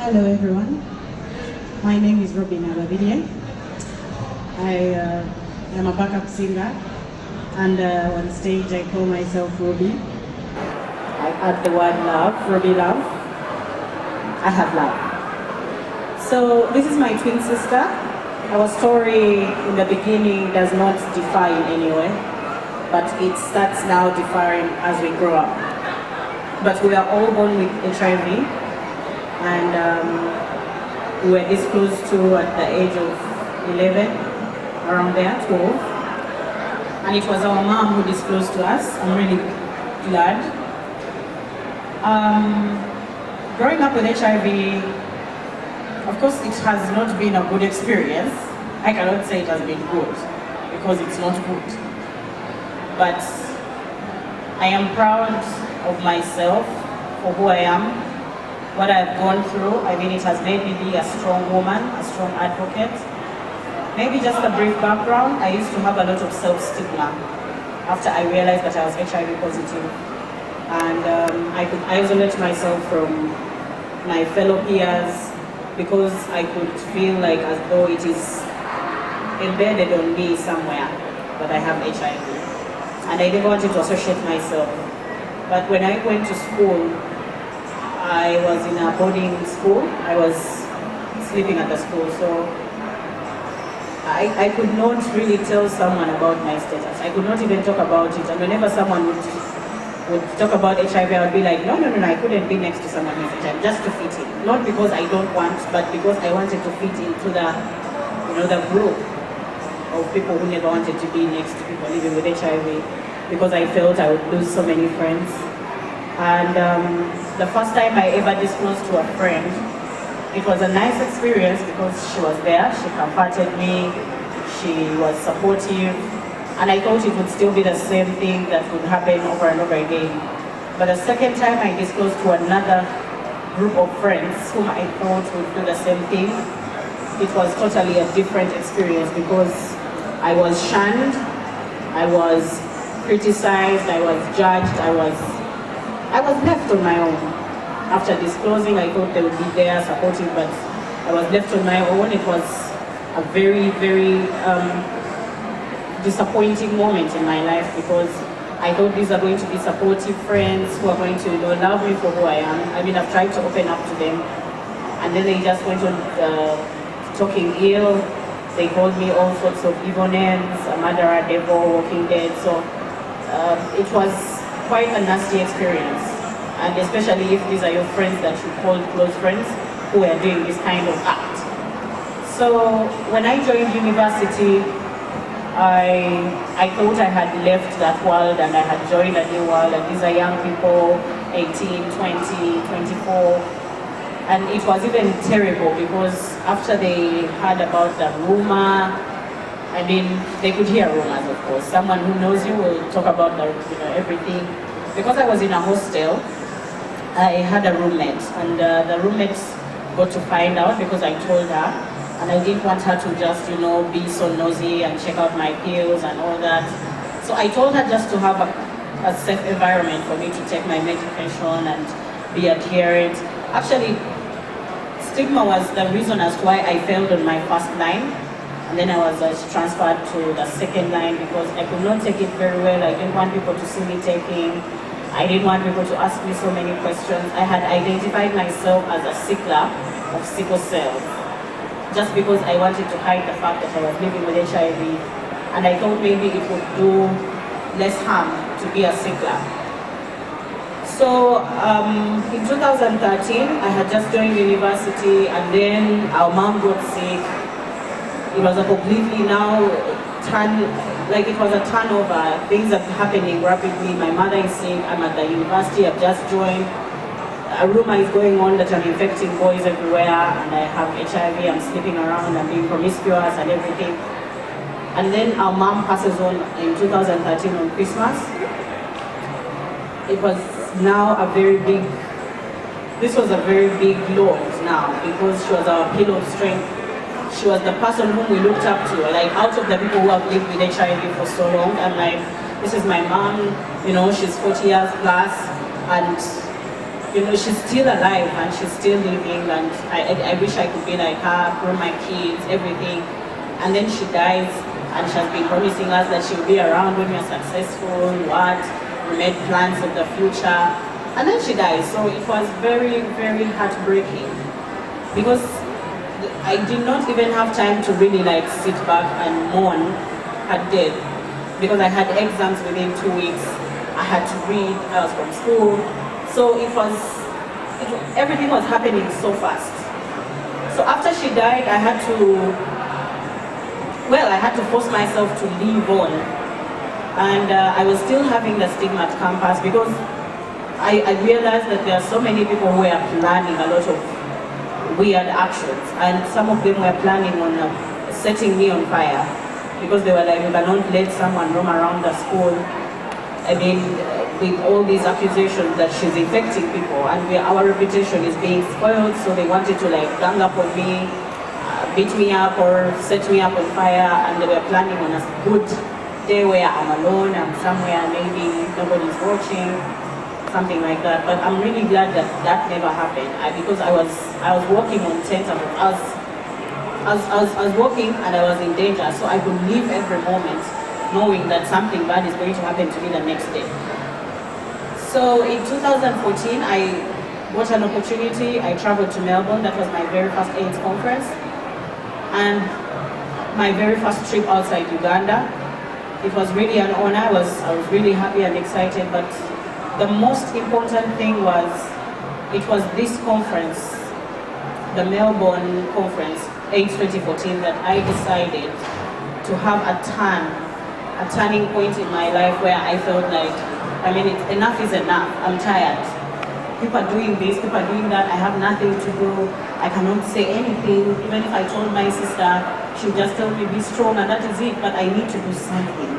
Hello everyone, my name is Robinah Babirye. I am a backup singer and on stage I call myself Ruby. I add the word love, Ruby love. I have love. So this is my twin sister. Our story in the beginning does not differ in any way, but it starts now differing as we grow up. But we are all born with HIV, and we were disclosed to at the age of 11, around there, 12. And it was our mom who disclosed to us. I'm really glad. Growing up with HIV, of course, it has not been a good experience. I cannot say it has been good, because it's not good. But I am proud of myself for who I am, what I've gone through. I mean, it has made me be a strong woman, a strong advocate. Maybe just a brief background, I used to have a lot of self-stigma after I realized that I was HIV positive. And I isolate myself from my fellow peers because I could feel like as though it is embedded on me somewhere that I have HIV. And I never wanted to associate myself. But when I went to school, I was in a boarding school. I was sleeping at the school, so I could not really tell someone about my status. I could not even talk about it. And whenever someone would talk about HIV, I would be like, no, I couldn't be next to someone who's HIV, just to fit in. Not because I don't want, but because I wanted to fit into the, the group of people who never wanted to be next to people living with HIV, because I felt I would lose so many friends. And the first time I ever disclosed to a friend, it was a nice experience because she was there, she comforted me, she was supportive, and I thought it would still be the same thing that would happen over and over again. But the second time I disclosed to another group of friends whom I thought would do the same thing, it was totally a different experience because I was shunned, I was criticized, I was judged, I was left on my own. After disclosing, I thought they would be there supportive, but I was left on my own. It was a very, very disappointing moment in my life because I thought these are going to be supportive friends who are going to love me for who I am. I mean, I've tried to open up to them, and then they just went on talking ill. They called me all sorts of evil names, a murderer, devil, walking dead. So it was quite a nasty experience. And especially if these are your friends that you call close friends who are doing this kind of act. So when I joined university, I thought I had left that world and I had joined a new world, and these are young people, 18, 20, 24. And it was even terrible because after they heard about the rumor, I mean, they could hear rumors, of course. Someone who knows you will talk about everything. Because I was in a hostel, I had a roommate, and the roommate got to find out because I told her, and I didn't want her to just, be so nosy and check out my pills and all that. So I told her just to have a safe environment for me to take my medication and be adherent. Actually, stigma was the reason as to why I failed on my first line, and then I was transferred to the second line because I could not take it very well. I didn't want people to see me taking. I didn't want people to ask me so many questions. I had identified myself as a sickler of sickle cell, just because I wanted to hide the fact that I was living with HIV, and I thought maybe it would do less harm to be a sickler. So in 2013, I had just joined university, and then our mom got sick. It was a completely it was a turnover. Things are happening rapidly. My mother is sick, I'm at the university, I've just joined. A rumor is going on that I'm infecting boys everywhere and I have HIV, I'm sleeping around, I'm being promiscuous and everything. And then our mom passes on in 2013 on Christmas. It was now this was a very big loss now because she was our pillar of strength. She was the person whom we looked up to, like out of the people who have lived with HIV for so long. I'm like, this is my mom, she's 40 years plus, and you know, she's still alive and she's still living, and I wish I could be like her, grow my kids, everything. And then she dies, and she has been promising us that she'll be around when we are successful, what, we made plans of the future, and then she dies. So it was very, very heartbreaking, because I did not even have time to really like sit back and mourn her death, because I had exams within 2 weeks, I had to read, I was from school, so everything was happening so fast. So after she died, I had to force myself to live on. And I was still having the stigma at campus, because I realized that there are so many people who are planning a lot of weird actions, and some of them were planning on setting me on fire, because they were like, we cannot let someone roam around the school, I mean, with all these accusations that she's infecting people, and our reputation is being spoiled, so they wanted to like gang up on me, beat me up or set me up on fire, and they were planning on a good day where I'm alone, I'm somewhere, maybe nobody's watching, something like that. But I'm really glad that that never happened, because I was working on tentacles. I was working and I was in danger, so I could live every moment knowing that something bad is going to happen to me the next day. So in 2014, I got an opportunity. I traveled to Melbourne. That was my very first AIDS conference, and my very first trip outside Uganda. It was really an honor. I was really happy and excited, but the most important thing was, it was this conference, the Melbourne conference, AIDS 2014, that I decided to have a turning point in my life where I felt like, I mean, enough is enough. I'm tired. People are doing this, people are doing that. I have nothing to do. I cannot say anything. Even if I told my sister, she would just tell me, be strong, and that is it. But I need to do something.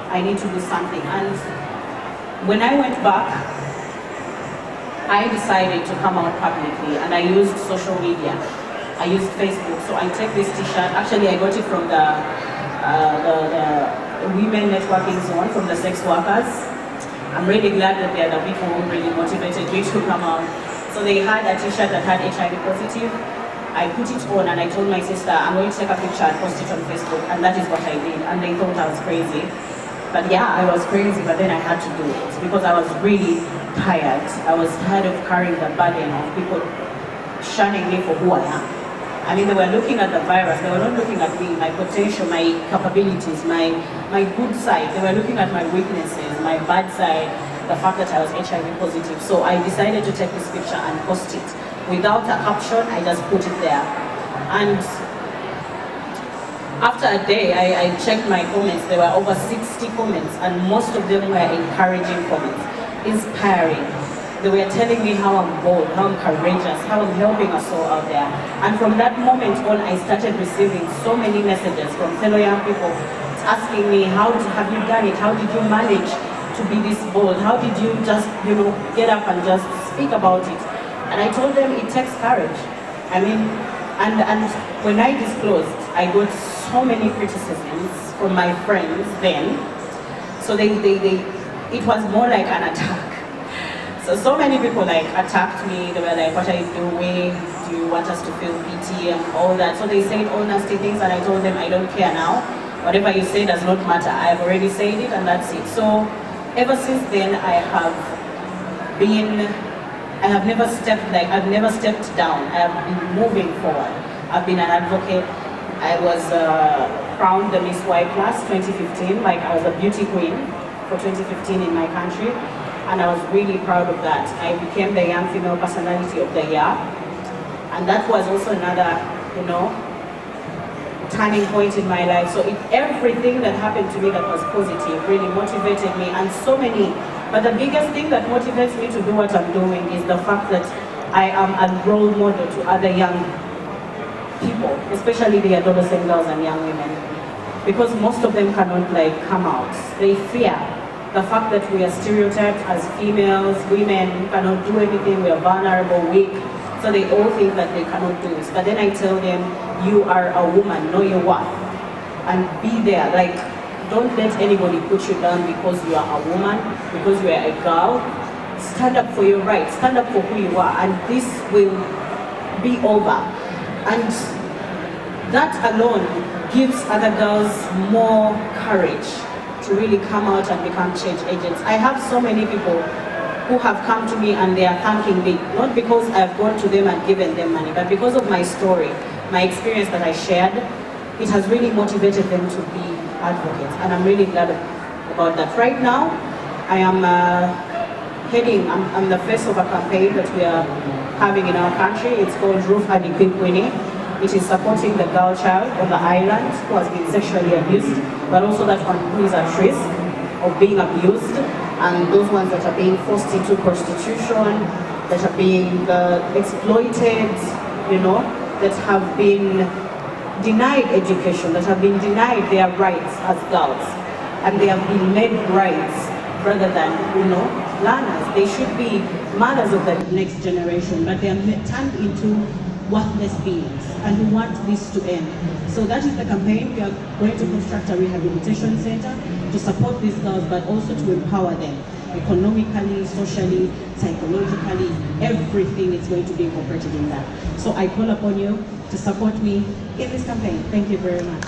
I need to do something. And when I went back, I decided to come out publicly, and I used social media. I used Facebook. So I take this t-shirt. Actually, I got it from the women networking zone, from the sex workers. I'm really glad that they are the people who really motivated me to come out. So they had a t-shirt that had HIV positive. I put it on and I told my sister, I'm going to take a picture and post it on Facebook, and that is what I did. And they thought I was crazy. But yeah, I was crazy, but then I had to do it because I was really tired. I was tired of carrying the burden of people shunning me for who I am. I mean, they were looking at the virus, they were not looking at me, my potential, my capabilities, my good side. They were looking at my weaknesses, my bad side, the fact that I was HIV positive. So I decided to take this picture and post it. Without a caption, I just put it there. And after a day, I checked my comments. There were over 60 comments, and most of them were encouraging comments, inspiring. They were telling me how I'm bold, how I'm courageous, how I'm helping us all out there. And from that moment on, I started receiving so many messages from fellow young people asking me, how have you done it? How did you manage to be this bold? How did you just, get up and just speak about it? And I told them it takes courage. I mean, and when I disclosed, I got so many criticisms from my friends then. So it was more like an attack. So many people attacked me. They were like, what are you doing? Do you want us to feel pity and all that? So they said all nasty things, and I told them I don't care now. Whatever you say does not matter. I have already said it, and that's it. So ever since then, I've never stepped down. I have been moving forward. I've been an advocate. I was crowned the Miss Y Plus 2015. I was a beauty queen for 2015 in my country. And I was really proud of that. I became the Young Female Personality of the Year. And that was also another, turning point in my life. So everything that happened to me that was positive really motivated me, and so many. But the biggest thing that motivates me to do what I'm doing is the fact that I am a role model to other young people, especially the adolescent girls and young women. Because most of them cannot come out. They fear the fact that we are stereotyped as females, women, cannot do anything, we are vulnerable, weak. So they all think that they cannot do this. But then I tell them, you are a woman, know your worth. And be there. Don't let anybody put you down because you are a woman, because you are a girl. stand up for your rights, stand up for who you are, and this will be over. And that alone gives other girls more courage to really come out and become change agents. I have so many people who have come to me and they are thanking me, not because I've gone to them and given them money, but because of my story, my experience that I shared. It has really motivated them to be advocates, and I'm really glad about that. Right now, I am I'm the face of a campaign that we are having in our country. It's called Roof Adequate. It is supporting the girl child on the island who has been sexually abused, but also that one who is at risk of being abused, and those ones that are being forced into prostitution, that are being exploited, that have been denied education, that have been denied their rights as girls, and they have been made rights rather than, learners. They should be mothers of the next generation, but they are turned into worthless beings, and we want this to end. So that is the campaign. We are going to construct a rehabilitation center to support these girls, but also to empower them economically, socially, psychologically. Everything is going to be incorporated in that. So I call upon you to support me in this campaign. Thank you very much.